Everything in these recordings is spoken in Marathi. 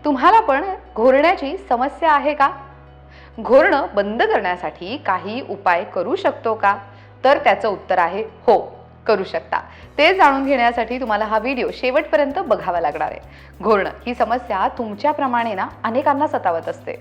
तुम्हाला पण घोरण्याची समस्या आहे का? घोरणं बंद करण्यासाठी काही उपाय करू शकतो का? तर त्याचं उत्तर आहे हो, करू शकता. ते जाणून घेण्यासाठी तुम्हाला हा व्हिडिओ शेवटपर्यंत बघावा लागणार आहे. घोरणं ही समस्या तुमच्याप्रमाणे ना अनेकांना सतावत असते.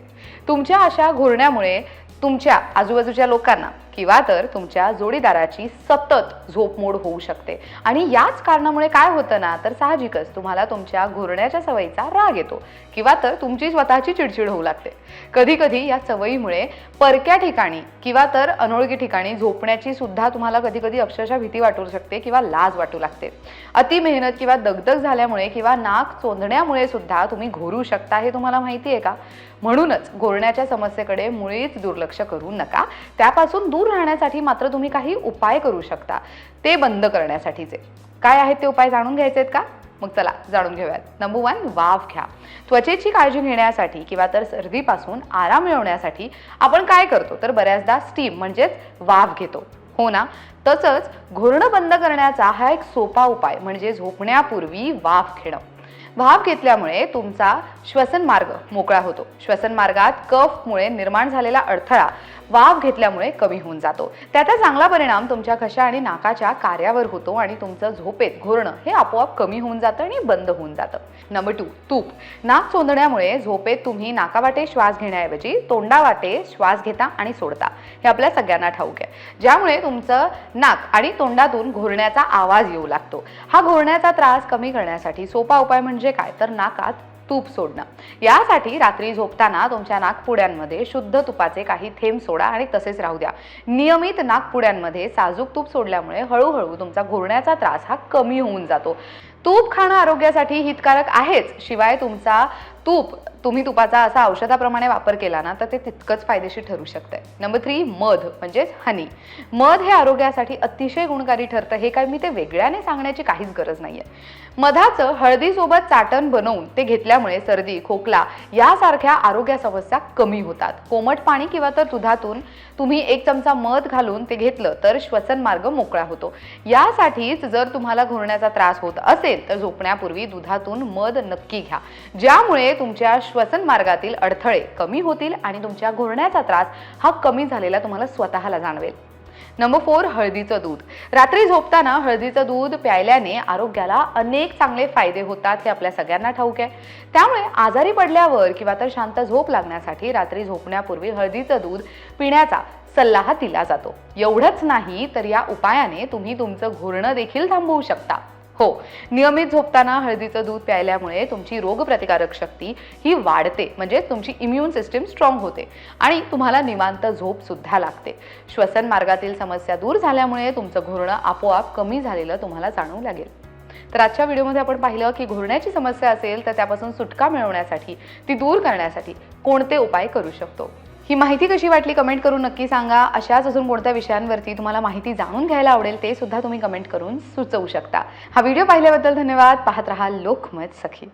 तुमच्या अशा घोरण्यामुळे तुमच्या आजूबाजूच्या लोकांना किंवा तर तुमच्या जोडीदाराची सतत झोपमोड होऊ शकते आणि याच कारणामुळे काय होतं ना, तर साहजिकच तुम्हाला तुमच्या घोरण्याच्या सवयीचा राग येतो किंवा तर तुमची स्वतःची चिडचिड होऊ लागते. कधी कधी या सवयीमुळे परक्या ठिकाणी किंवा तर अनोळखी ठिकाणी झोपण्याची सुद्धा तुम्हाला कधी कधी अक्षरशः भीती वाटू शकते किंवा लाज वाटू लागते. अति मेहनत किंवा दगदग झाल्यामुळे किंवा नाक चोंदण्यामुळे सुद्धा तुम्ही घोरू शकता, हे तुम्हाला माहिती आहे का? म्हणूनच घोरण्याच्या समस्येकडे मुळीच दुर्लक्ष करू नका. त्यापासून दूर राहण्यासाठी मात्र तुम्ही काही उपाय करू शकता, ते बंद करण्यासाठीचे. काय आहेत ते उपाय जाणून घ्यायचे आहेत का? मग चला जाणून घेऊयात. नंबर 1, वाफ घ्या. त्वचेची काळजी घेण्यासाठी किंवा तर सर्दीपासून आराम मिळवण्यासाठी आपण काय करतो, तर बऱ्याचदा स्टीम म्हणजेच वाफ घेतो, हो ना? तसंच घोरणं बंद करण्याचा हा एक सोपा उपाय म्हणजे झोपण्यापूर्वी वाफ घेणं. वाफ घेतल्यामुळे तुमचा श्वसन मार्ग मोकळा होतो. श्वसन मार्गात कफमुळे निर्माण झालेला अडथळा वाफ घेतल्यामुळे कमी होऊन जातो. त्याचा चांगला परिणाम तुमच्या घशा आणि नाकाच्या कार्यावर होतो आणि तुमचं झोपेत घोरणं हे आपोआप कमी होऊन जातं आणि बंद होऊन जातं. नंबर 2, तूप. नाक चोंदण्यामुळे झोपेत तुम्ही नाकावाटे श्वास घेण्याऐवजी तोंडावाटे श्वास घेता आणि सोडता, हे आपल्या सगळ्यांना ठाऊक आहे. ज्यामुळे तुमचं नाक आणि तोंडातून घोरण्याचा आवाज येऊ लागतो. हा घोरण्याचा त्रास कमी करण्यासाठी सोपा उपाय म्हणजे काय, तर नाकात तूप सोडणं. यासाठी रात्री झोपताना तुमच्या नाकपुड्यांमध्ये शुद्ध तुपाचे काही थेंब सोडा आणि तसेच राहू द्या. नियमित नाकपुड्यांमध्ये साजूक तूप सोडल्यामुळे हळूहळू तुमचा घोरण्याचा त्रास हा कमी होऊन जातो. तूप खाणं आरोग्यासाठी हितकारक आहेच, शिवाय तुम्ही तुपाचा असा औषधाप्रमाणे वापर केला ना, तर ते तितकंच फायदेशीर ठरू शकते. नंबर 3, मध म्हणजेच हनी. मध हे आरोग्यासाठी अतिशय गुणकारी ठरतं. हे काय मी ते वेगळ्याने सांगण्याची काहीच गरज नाहीये. मधाचं हळदीसोबत चाटण बनवून ते घेतल्यामुळे सर्दी, खोकला यासारख्या आरोग्य समस्या कमी होतात. कोमट पाणी किंवा तर दुधातून तुम्ही 1 चमचा मध घालून ते घेतलं तर श्वसन मार्ग मोकळा होतो. यासाठीच जर तुम्हाला घोरण्याचा त्रास होत असेल तर झोपण्यापूर्वी दुधातून मध नक्की घ्या, ज्यामुळे तुमच्या श्वसन मार्गातील अडथळे कमी होतील आणि तुमच्या घोरण्याचा त्रास हा कमी झालेला तुम्हाला स्वतःला जाणवेल. नंबर 4, हळदीचं दूध. रात्री झोपताना हळदीचं दूध प्यायल्याने आरोग्याला अनेक चांगले फायदे होतात, हे आपल्या सगळ्यांना ठाऊक आहे. त्यामुळे आजारी पडल्यावर किंवा तर शांत झोप लागण्यासाठी रात्री झोपण्यापूर्वी हळदीचं दूध पिण्याचा सल्ला हा दिला जातो. एवढंच नाही तर या उपायाने तुम्ही तुमचं घोरणं देखील थांबवू शकता. हो, नियमित झोपताना हळदीचं दूध प्यायल्यामुळे तुमची रोगप्रतिकारक शक्ती ही वाढते, म्हणजे तुमची इम्युन सिस्टीम स्ट्रॉंग होते आणि तुम्हाला निवांत झोप सुद्धा लागते. श्वसन मार्गातील समस्या दूर झाल्यामुळे तुमचं घोरणं आपोआप कमी झालेलं तुम्हाला जाणवू लागेल. तर आजच्या व्हिडिओमध्ये आपण पाहिलं की घोरण्याची समस्या असेल तर त्यापासून सुटका मिळवण्यासाठी, ती दूर करण्यासाठी कोणते उपाय करू शकतो. ही माहिती कशी वाटली कमेंट करून नक्की सांगा. अशाच अजून कोणत्या विषयांवरती तुम्हाला माहिती जाणून घ्यायला आवडेल ते सुद्धा तुम्ही कमेंट करून सुचवू शकता. हा व्हिडिओ पाहिल्याबद्दल धन्यवाद. पाहत रहा लोकमत सखी.